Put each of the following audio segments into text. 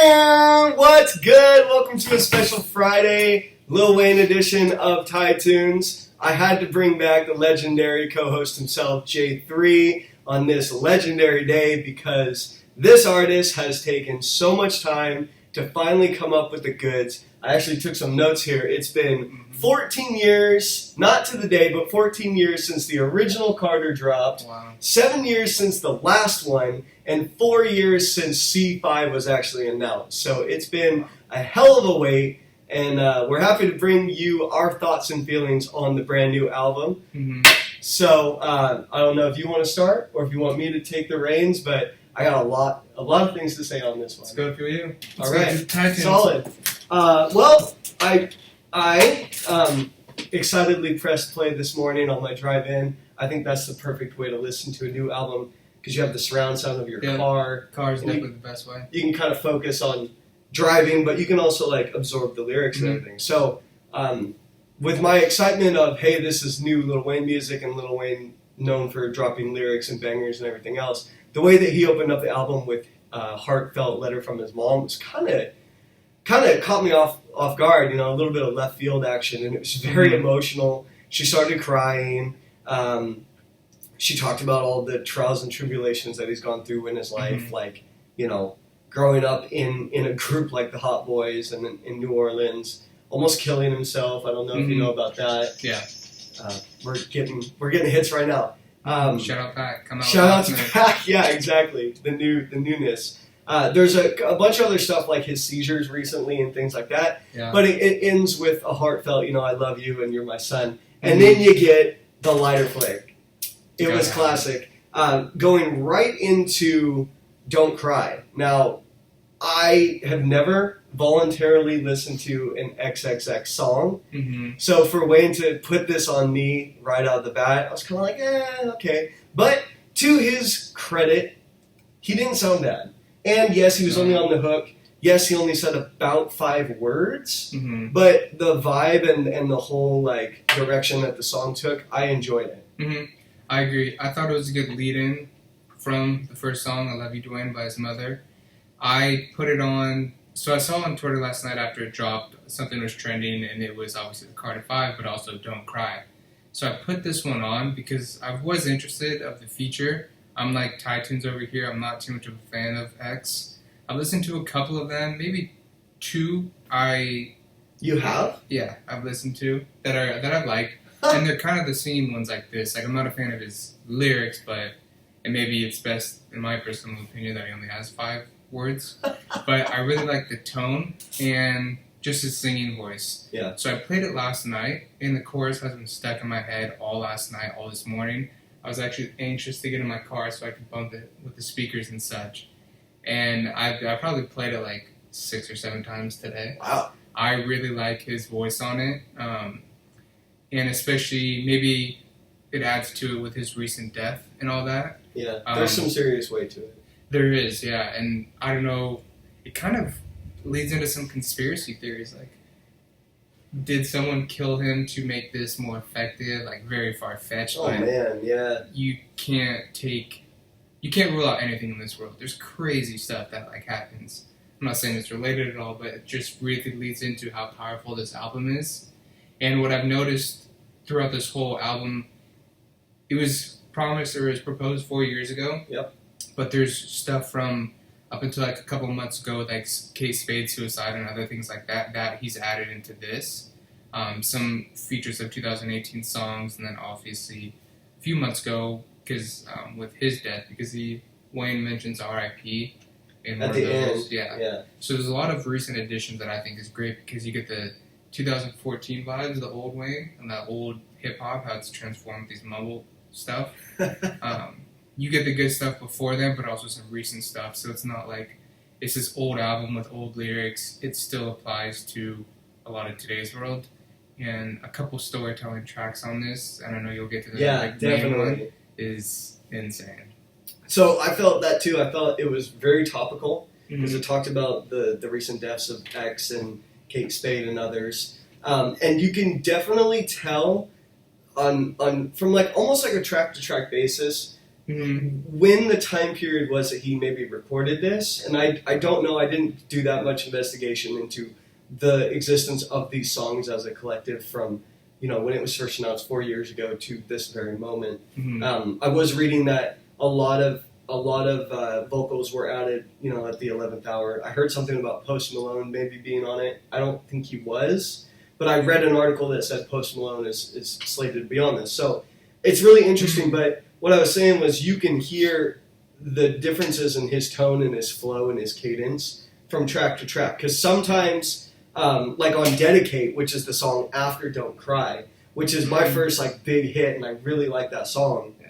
What's good? Welcome to a special Friday Lil Wayne edition of Thai Tunes. I had to bring back the legendary co-host himself, J3, on this legendary day because this artist has taken so much time to finally come up with the goods. I actually took some notes here. It's been 14 years, not to the day, but 14 years since the original Carter dropped, Wow. 7 years since the last one, and 4 years since C5 was actually announced. So it's been a hell of a wait, and we're happy to bring you our thoughts and feelings on the brand new album. Mm-hmm. So I don't know if you want to start or if you want me to take the reins, but I got a lot of things to say on this one. Let's go for you. All right, solid. Well, I excitedly pressed play this morning on my drive in. I think that's the perfect way to listen to a new album because you have the surround sound of your car. Car is definitely the best way. You can kind of focus on driving, but you can also like absorb the lyrics and everything. So with my excitement of, hey, this is new Lil Wayne music and Lil Wayne known for dropping lyrics and bangers and everything else, the way that he opened up the album with a heartfelt letter from his mom was kind of caught me off guard, you know, a little bit of left field action, and it was very emotional. She started crying. She talked about all the trials and tribulations that he's gone through in his life, like, you know, growing up in a group like the Hot Boys and in New Orleans, almost killing himself. I don't know if you know about that. Yeah. We're getting hits right now. Shout out Pac. Come out. Shout out to Pac. Yeah, exactly. The newness. There's a bunch of other stuff like his seizures recently and things like that. Yeah. But it ends with a heartfelt, you know, I love you and you're my son. And then you get the lighter flick. It was classic. Going right into Don't Cry. Now, I have never voluntarily listened to an XXX song. Mm-hmm. So for Wayne to put this on me right out of the bat, I was kind of like, okay. But to his credit, he didn't sound bad. And yes, he was only on the hook. Yes, he only said about 5 words. Mm-hmm. But the vibe and the whole like direction that the song took, I enjoyed it. Mm-hmm. I agree. I thought it was a good lead-in from the first song, I Love You Dwayne by his mother. I put it on, so I saw on Twitter last night after it dropped, something was trending, and it was obviously the Carter 5, but also Don't Cry. So I put this one on because I was interested of the feature. I'm like Thai Tunes over here. I'm not too much of a fan of X. I've listened to a couple of them, maybe 2. You have? Yeah, I've listened to that I've liked, and they're kind of the same ones like this. Like I'm not a fan of his lyrics, but and maybe it's best in my personal opinion that he only has 5 words. But I really like the tone and just his singing voice. Yeah. So I played it last night, and the chorus has been stuck in my head all last night, all this morning. I was actually anxious to get in my car so I could bump it with the speakers and such. And I probably played it like 6 or 7 times today. Wow. I really like his voice on it. And especially maybe it adds to it with his recent death and all that. Yeah, there's some serious weight to it. There is, yeah. And I don't know, it kind of leads into some conspiracy theories. Like, did someone kill him to make this more effective? Like, very far-fetched. Oh, man, yeah. You can't rule out anything in this world. There's crazy stuff that, like, happens. I'm not saying it's related at all, but it just really leads into how powerful this album is. And what I've noticed throughout this whole album, it was promised or was proposed 4 years ago. Yep. But there's stuff from up until like a couple months ago with like Kate Spade Suicide and other things like that he's added into this. Some features of 2018 songs, and then obviously a few months ago because with his death, because Wayne mentions R.I.P. in At one the of those. end. Yeah. So there's a lot of recent additions that I think is great because you get the 2014 vibes, the old Wayne, and that old hip hop, how it's transformed these mumble stuff. You get the good stuff before then, but also some recent stuff. So it's not like it's this old album with old lyrics. It still applies to a lot of today's world. And a couple storytelling tracks on this, and I know you'll get to the main one, is insane. So I felt that too. I felt it was very topical because it talked about the recent deaths of X and Kate Spade and others. And you can definitely tell on from like almost like a track to track basis when the time period was that he maybe recorded this, and I don't know, I didn't do that much investigation into the existence of these songs as a collective from, when it was first announced 4 years ago to this very moment. I was reading that a lot of vocals were added, at the 11th hour. I heard something about Post Malone maybe being on it. I don't think he was, but I read an article that said Post Malone is slated to be on this. So it's really interesting, but what I was saying was you can hear the differences in his tone and his flow and his cadence from track to track. Because sometimes, like on Dedicate, which is the song after Don't Cry, which is my first big hit, and I really like that song. Yeah.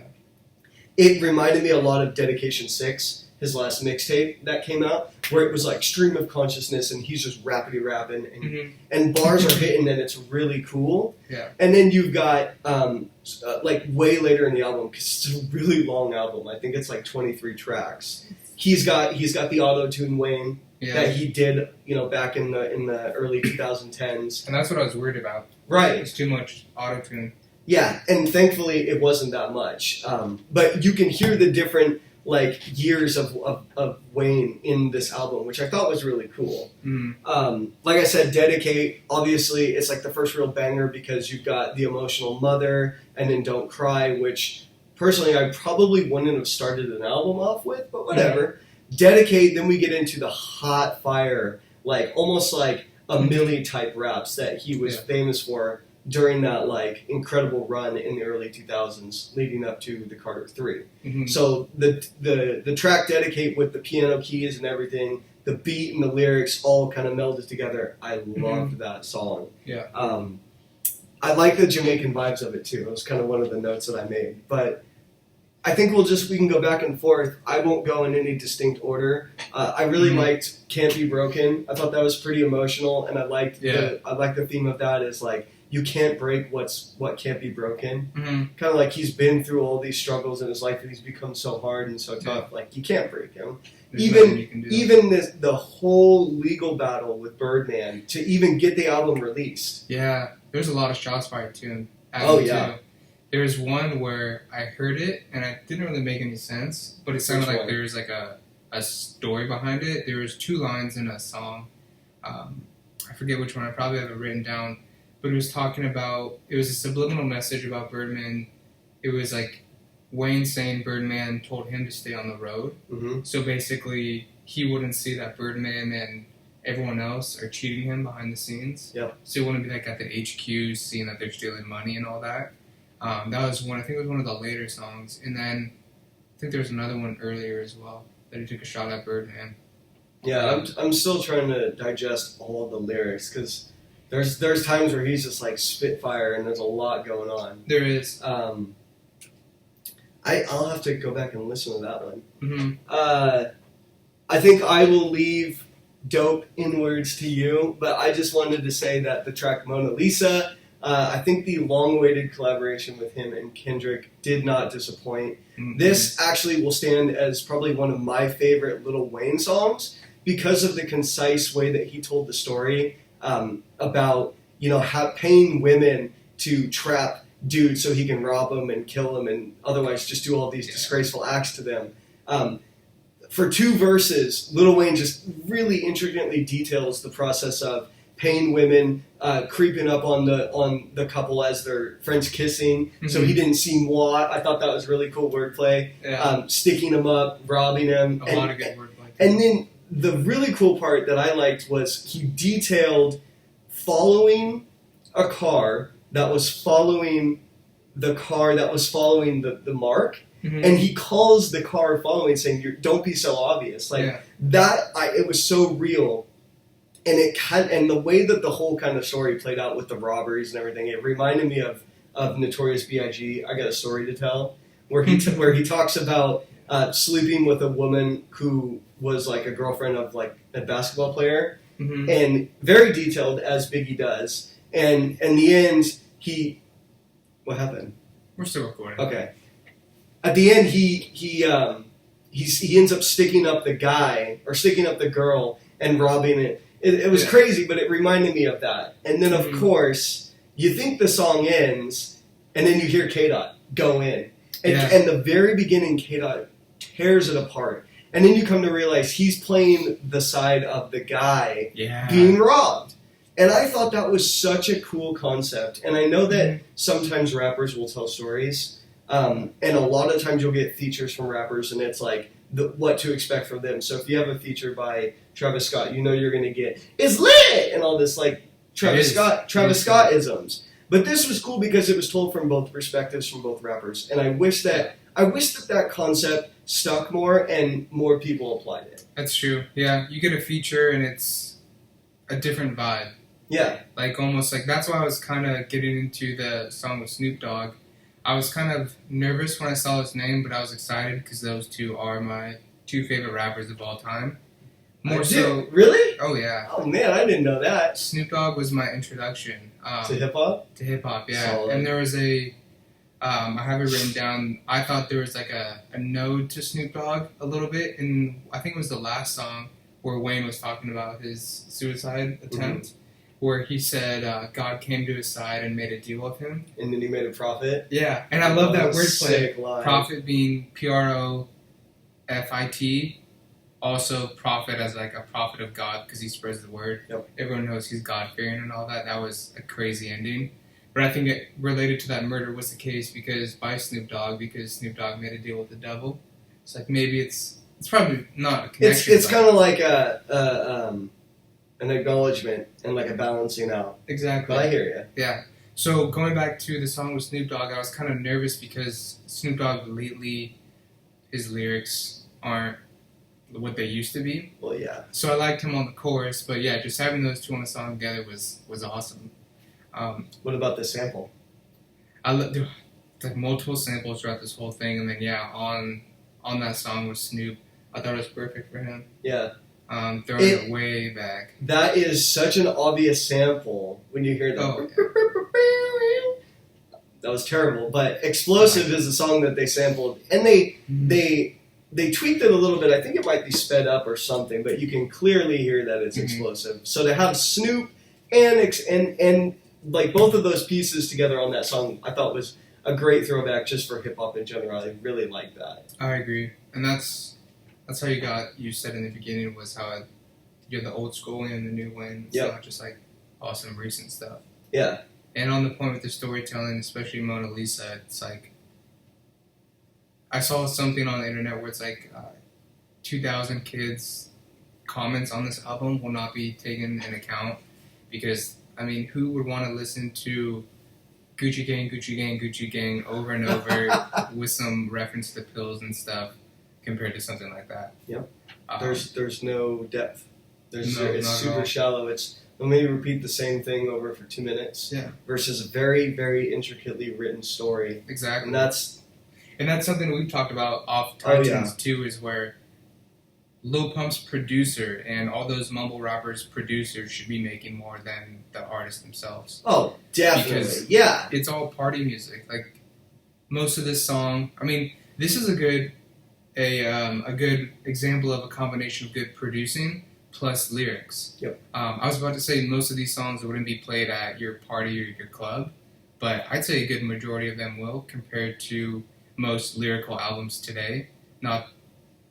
It reminded me a lot of Dedication 6, his last mixtape that came out, where it was like stream of consciousness, and he's just rapping, and bars are hitting, and it's really cool. Yeah. And then you've got way later in the album, because it's a really long album. I think it's 23 tracks. He's got the auto-tune Wayne that he did, back in the early 2010s. And that's what I was worried about. Right. It's too much auto-tune. Yeah, and thankfully it wasn't that much. But you can hear the different years of Wayne in this album, which I thought was really cool. Like I said, Dedicate, obviously it's the first real banger because you've got The Emotional Mother and then Don't Cry, which personally I probably wouldn't have started an album off with, but whatever. Dedicate, then we get into the hot fire, almost a Millie type raps that he was famous for during that incredible run in the early 2000s leading up to the Carter 3. So the track Dedicate with the piano keys and everything, the beat and the lyrics all kind of melded together. I loved that song. Yeah. I like the Jamaican vibes of it too. It was kind of one of the notes that I made. But I think we can go back and forth. I won't go in any distinct order. I really liked Can't Be Broken. I thought that was pretty emotional, and I liked the theme of that is you can't break what can't be broken. Kind of he's been through all these struggles in his life, and he's become so hard and so tough. You can't break him. Even the whole legal battle with Birdman to even get the album released. Yeah, there's a lot of shots fired too. There's one where I heard it and it didn't really make any sense, but it sounded like there's a story behind it. There was 2 lines in a song. I forget which one. I probably have it written down. But it was talking about, it was a subliminal message about Birdman. It was Wayne saying Birdman told him to stay on the road. So basically, he wouldn't see that Birdman and everyone else are cheating him behind the scenes. Yep. So he wouldn't be at the HQ seeing that they're stealing money and all that. That was one, I think it was one of the later songs. And then I think there was another one earlier as well that he took a shot at Birdman. Yeah, I'm still trying to digest all the lyrics because there's times where he's just spitfire and there's a lot going on. There is. I'll have to go back and listen to that one. I think I will leave Dope Inwards to you, but I just wanted to say that the track Monalisa, I think the long-awaited collaboration with him and Kendrick did not disappoint. This actually will stand as probably one of my favorite Lil Wayne songs because of the concise way that he told the story about, paying women to trap dudes so he can rob them and kill them and otherwise just do all these disgraceful acts to them. For 2 verses, Lil Wayne just really intricately details the process of paying women, creeping up on the couple as their friends kissing, so he didn't see moi. I thought that was really cool wordplay. Yeah. Sticking them up, robbing them. A lot of good wordplay. And then the really cool part that I liked was he detailed following a car that was following the car that was following the mark. And he calls the car following, saying, "Don't be so obvious." It was so real. And the way that the whole kind of story played out with the robberies and everything, it reminded me of Notorious B.I.G. I Got a Story to Tell, where he talks about sleeping with a woman who was a girlfriend of a basketball player, and very detailed as Biggie does. And in the end, what happened? We're still recording. Okay. At the end, he ends up sticking up the guy or sticking up the girl and robbing it. It was crazy, but it reminded me of that. And then, of course, you think the song ends, and then you hear K-Dot go in. And the very beginning, K-Dot tears it apart. And then you come to realize he's playing the side of the guy being robbed. And I thought that was such a cool concept. And I know that sometimes rappers will tell stories. And a lot of times you'll get features from rappers, and it's like what to expect from them. So if you have a feature by Travis Scott, you know you're going to get, it's lit! And all this like Travis Scott isms. But this was cool because it was told from both perspectives, from both rappers. And I wish that concept stuck more and more people applied it. That's true. Yeah, you get a feature and it's a different vibe. Yeah. Like almost like that's why I was kind of getting into the song with Snoop Dogg. I was kind of nervous when I saw his name, but I was excited because those two are my two favorite rappers of all time. More so, really? Oh yeah. Oh man, I didn't know that. Snoop Dogg was my introduction to hip hop. To hip hop, yeah. Solid. And there was I have it written down. I thought there was like a node to Snoop Dogg a little bit, and I think it was the last song where Wayne was talking about his suicide attempt, where he said God came to his side and made a deal with him, and then he made a prophet. Yeah, and I love that wordplay. Line. Prophet being PROFIT, also prophet as like a prophet of God because he spreads the word. Yep. Everyone knows he's God-fearing and all that. That was a crazy ending. But I think it related to that murder was the case because Snoop Dogg made a deal with the devil. It's like maybe it's probably not a connection. It's kind of like an acknowledgement and like a balancing out. Exactly. But I hear you. Yeah. So going back to the song with Snoop Dogg, I was kind of nervous because Snoop Dogg lately, his lyrics aren't what they used to be. Well, yeah. So I liked him on the chorus, but yeah, just having those two on the song together was awesome. What about the sample? There like multiple samples throughout this whole thing, and then on that song with Snoop, I thought it was perfect for him. Yeah. Throwing it way back. That is such an obvious sample when you hear that. Oh, yeah. That was terrible, but Explosive is a song that they sampled, and they tweaked it a little bit. I think it might be sped up or something, but you can clearly hear that it's explosive. So to have Snoop and like both of those pieces together on that song, I thought was a great throwback just for hip hop in general. I really like that. I agree, and that's how you said in the beginning was how you have the old school and the new Wayne. It's not just like awesome recent stuff. Yeah. And on the point with the storytelling, especially Monalisa, it's like I saw something on the internet where it's like 2,000 kids' comments on this album will not be taken into account because, I mean, who would want to listen to Gucci Gang, Gucci Gang, Gucci Gang over and over with some reference to pills and stuff compared to something like that? Yep. There's no depth. It's super shallow. It's let me repeat the same thing over for 2 minutes versus a very, very intricately written story. Exactly. And that's something we've talked about off iTunes too, is where Lil Pump's producer and all those mumble rappers' producers should be making more than the artists themselves. Oh, definitely. Because it's all party music. Like most of this song, I mean, this is a good example of a combination of good producing plus lyrics. Yep. I was about to say most of these songs wouldn't be played at your party or your club, but I'd say a good majority of them will compared to most lyrical albums today. Not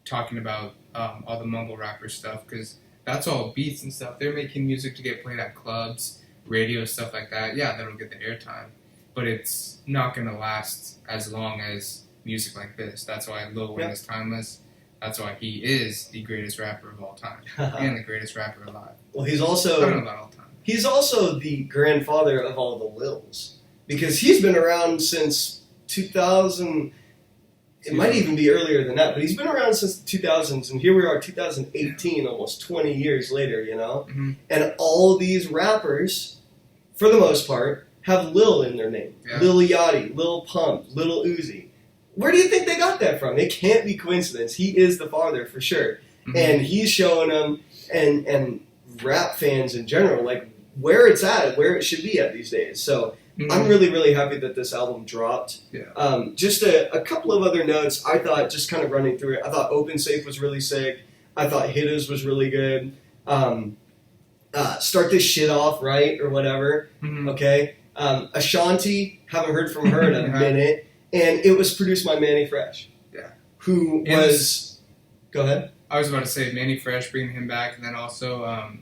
talking about all the mumble rapper stuff because that's all beats and stuff. They're making music to get played at clubs, radio, stuff like that. Yeah, that'll get the airtime, but it's not going to last as long as music like this. That's why Lil Wayne is timeless. That's why he is the greatest rapper of all time and the greatest rapper alive. Well, he's also I don't know about all time. He's also the grandfather of all the Lils because he's been around since 2000. It might even be earlier than that, but he's been around since the 2000s, and here we are, 2018, almost 20 years later, you know? Mm-hmm. And all these rappers, for the most part, have Lil in their name. Yeah. Lil Yachty, Lil Pump, Lil Uzi. Where do you think they got that from? It can't be coincidence. He is the father, for sure. Mm-hmm. And he's showing them, and rap fans in general, like, where it's at, where it should be at these days. So I'm really, really happy that this album dropped. Yeah. Just a couple of other notes. I thought, just kind of running through it, I thought Open Safe was really sick. I thought Hitters was really good. Start This Shit Off, right? Or whatever. Mm-hmm. Okay. Ashanti, haven't heard from her in a minute. and it was produced by Manny Fresh. Yeah. Who was... Go ahead. I was about to say Manny Fresh, bringing him back, and then also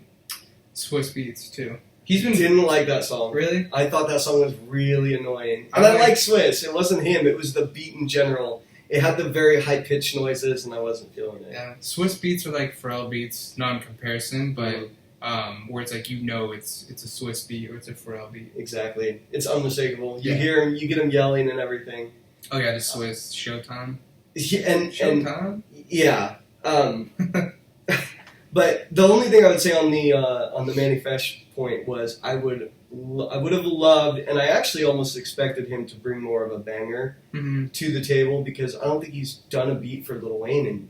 Swiss Beats, too. He's been... Didn't like that song. Really? I thought that song was really annoying. And I like Swiss. It wasn't him. It was the beat in general. It had the very high-pitched noises, and I wasn't feeling it. Yeah. Swiss Beats are like Pharrell beats, not in comparison, but where it's like it's a Swiss beat or it's a Pharrell beat. Exactly. It's unmistakable. You hear him, you get him yelling and everything. Oh, yeah, the Swiss. Showtime? Showtime? Yeah. But the only thing I would say on the Manny Fresh point was I would have loved, and I actually almost expected him to bring more of a banger to the table, because I don't think he's done a beat for Lil Wayne in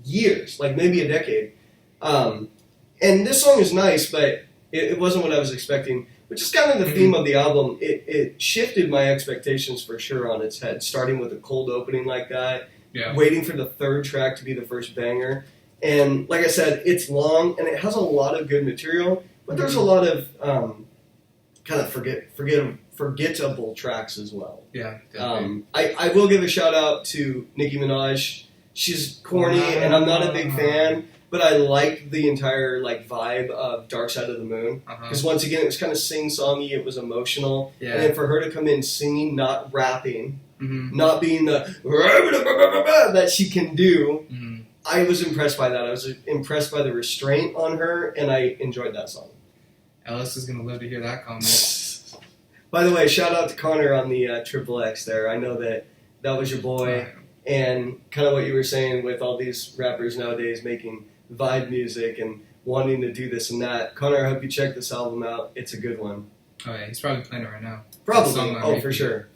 years, like maybe a decade. And this song is nice, but it wasn't what I was expecting, which is kind of the theme of the album. It shifted my expectations for sure on its head, starting with a cold opening like that, waiting for the third track to be the first banger. And like I said, it's long, and it has a lot of good material, but there's a lot of kind of forgettable tracks as well. Yeah, definitely. I will give a shout out to Nicki Minaj. She's corny, and I'm not a big fan, but I liked the entire vibe of Dark Side of the Moon. Because once again, it was kind of sing-songy, it was emotional. Yeah. And then for her to come in singing, not rapping, not being the that she can do, I was impressed by that. I was impressed by the restraint on her, and I enjoyed that song. Ellis is going to live to hear that comment. By the way, shout out to Connor on the Triple X there. I know that was your boy, and kind of what you were saying with all these rappers nowadays making vibe music and wanting to do this and that. Connor, I hope you check this album out. It's a good one. Oh yeah, he's probably playing it right now. Probably. Oh, for sure.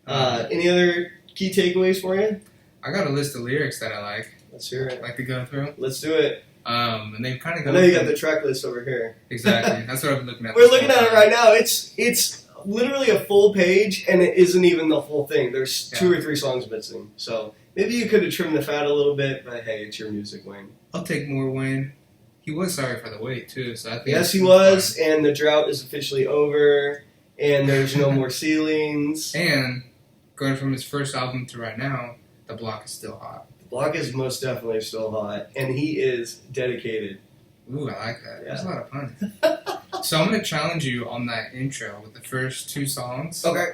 Any other key takeaways for you? I got a list of lyrics that I like. Let's hear it. I'd like to go through. Let's do it. And they kind of go. I know you got the track list over here. Exactly. That's what I'm looking at. We're looking at it right now. It's literally a full page, and it isn't even the full thing. There's 2 or 3 songs missing. So maybe you could have trimmed the fat a little bit, but hey, it's your music, Wayne. I'll take more Wayne. He was sorry for the wait too, so I think. Yes, he was, and the drought is officially over, and there's no more ceilings. And going from his first album to right now, the block is still hot. The block is most definitely still hot, and he is dedicated. Ooh, I like that. There's a lot of puns. So I'm going to challenge you on that intro with the first 2 songs. Okay.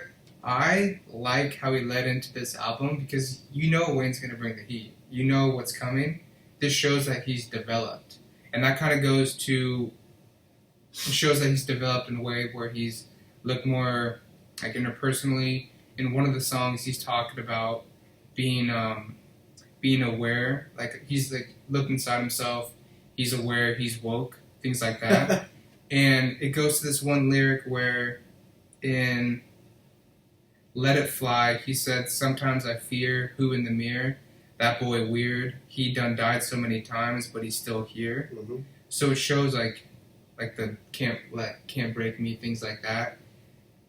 I like how he led into this album because you know Wayne's going to bring the heat. You know what's coming. This shows that he's developed. And that kind of goes to... It shows that he's developed in a way where he's looked more like interpersonally. In one of the songs, he's talking about being aware. Like, he's like, look inside himself. He's aware. He's woke. Things like that. And it goes to this one lyric where in Let It Fly, he said, sometimes I fear who in the mirror, that boy weird, he done died so many times, but he's still here. So it shows like the can't break me, things like that.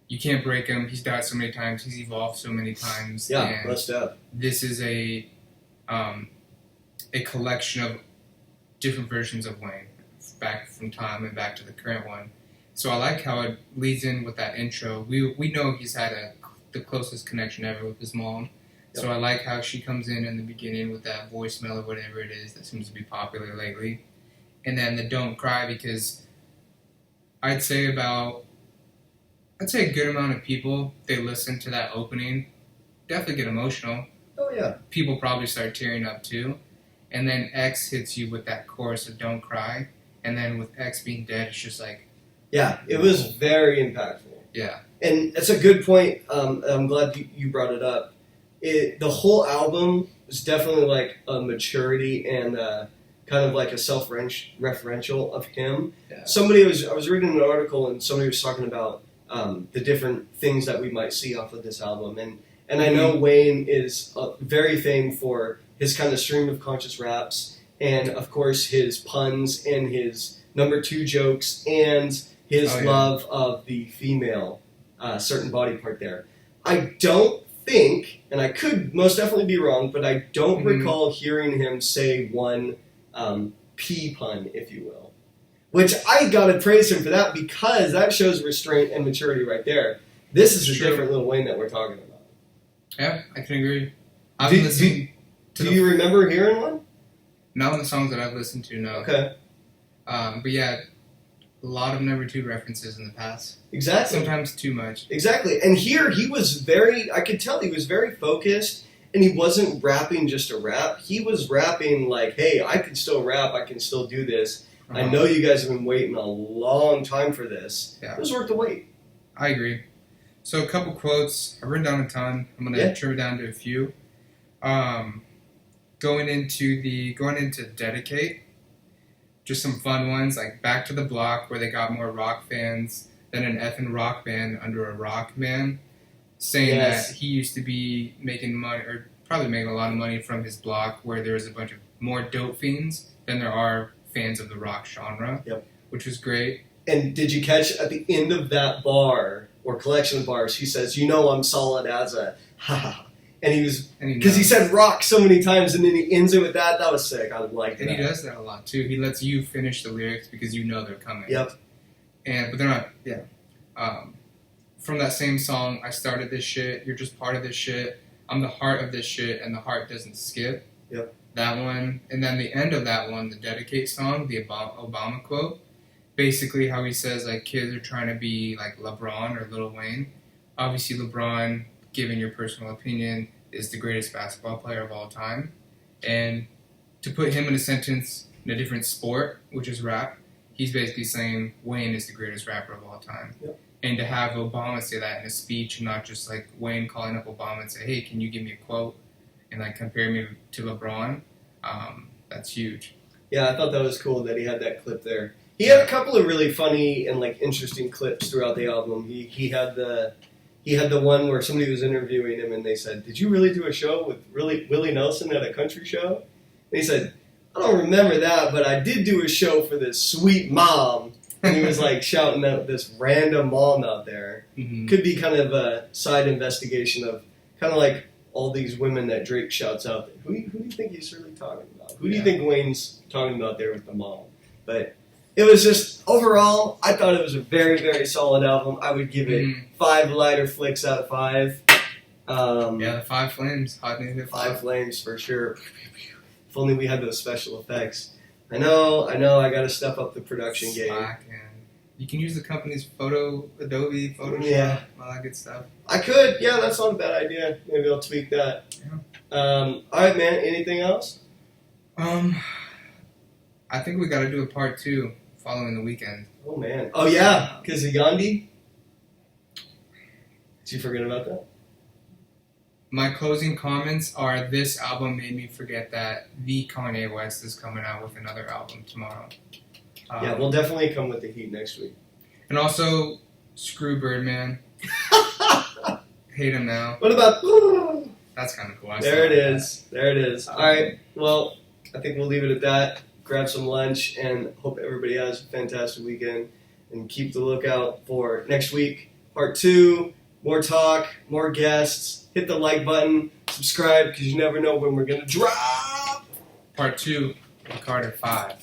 You can't break him. He's died so many times. He's evolved so many times. Yeah, most up. This is a collection of different versions of Wayne, back from time and back to the current one. So I like how it leads in with that intro. We know he's had the closest connection ever with his mom. Yep. So I like how she comes in the beginning with that voicemail or whatever it is that seems to be popular lately. And then the Don't Cry, because I'd say a good amount of people, they listen to that opening, definitely get emotional. Oh yeah. People probably start tearing up too. And then X hits you with that chorus of Don't Cry. And then with X being dead, it's just like... Yeah, it was very impactful. Yeah. And it's a good point. I'm glad you brought it up. The whole album is definitely like a maturity and kind of like a self-referential of him. Yeah. I was reading an article and somebody was talking about the different things that we might see off of this album. And I know Wayne is very famed for his kind of stream of conscious raps and, of course, his puns and his number 2 jokes and his love of the female certain body part there. I don't think, and I could most definitely be wrong, but I don't recall hearing him say one pee pun, if you will. Which I gotta praise him for that because that shows restraint and maturity right there. This is a different Lil Wayne that we're talking about. Yeah, I can agree. I've listened to do you remember hearing one? Not on the songs that I've listened to, no. Okay. But yeah, a lot of number 2 references in the past. Exactly. Sometimes too much. Exactly. And here he was I could tell he was very focused, and he wasn't rapping just to rap. He was rapping like, hey, I can still rap, I can still do this. I know you guys have been waiting a long time for this. Yeah. It was worth the wait. I agree. So a couple quotes. I've written down a ton. I'm going to trim it down to a few. Going into Dedicate, just some fun ones, like Back to the Block, where they got more rock fans than an effing rock band under a rock man, saying that he used to be making money, or probably making a lot of money from his block, where there was a bunch of more dope fiends than there are fans of the rock genre, which was great. And did you catch at the end of that bar, or collection of bars, he says, I'm solid as a ha. And he was, because he said rock so many times, and then he ends it with that. That was sick. I liked that. And he does that a lot, too. He lets you finish the lyrics because you know they're coming. Yep. But they're not, from that same song, I started this shit, you're just part of this shit, I'm the heart of this shit, and the heart doesn't skip. Yep. That one. And then the end of that one, the Dedicate song, the Obama quote, basically how he says, like, kids are trying to be like LeBron or Lil Wayne. Obviously, LeBron, given your personal opinion, is the greatest basketball player of all time. And to put him in a sentence in a different sport, which is rap, he's basically saying Wayne is the greatest rapper of all time. Yep. And to have Obama say that in a speech, and not just like Wayne calling up Obama and say, hey, can you give me a quote? And like compare me to LeBron, that's huge. Yeah, I thought that was cool that he had that clip there. He had a couple of really funny and like interesting clips throughout the album. He had the one where somebody was interviewing him and they said, "Did you really do a show with Willie Nelson at a country show?" And he said, "I don't remember that, but I did do a show for this sweet mom." And he was like shouting out this random mom out there. Mm-hmm. Could be kind of a side investigation of kind of like all these women that Drake shouts out. Who do you think he's really talking about? Who do you think Wayne's talking about there with the mom? But it was just, overall, I thought it was a very, very solid album. I would give it 5 lighter flicks out of 5. The 5 flames. Hot new hip 5 flames for sure. If only we had those special effects. I know, I got to step up the production game. You can use the company's Adobe Photoshop, all that good stuff. I could, that's not a bad idea. Maybe I'll tweak that. Yeah. All right, man, anything else? I think we got to do a part 2 following the weekend. Oh, man. Oh, yeah, because of Yandi? Did you forget about that? My closing comments are, this album made me forget that the Kanye West is coming out with another album tomorrow. We'll definitely come with the heat next week. And also, screw Birdman. Hate him now. What about... That's kind of cool. There it is. All right, well, I think we'll leave it at that. Grab some lunch, and hope everybody has a fantastic weekend. And keep the lookout for next week, part 2, more talk, more guests. Hit the like button, subscribe, because you never know when we're going to drop. Part 2, Carter 5.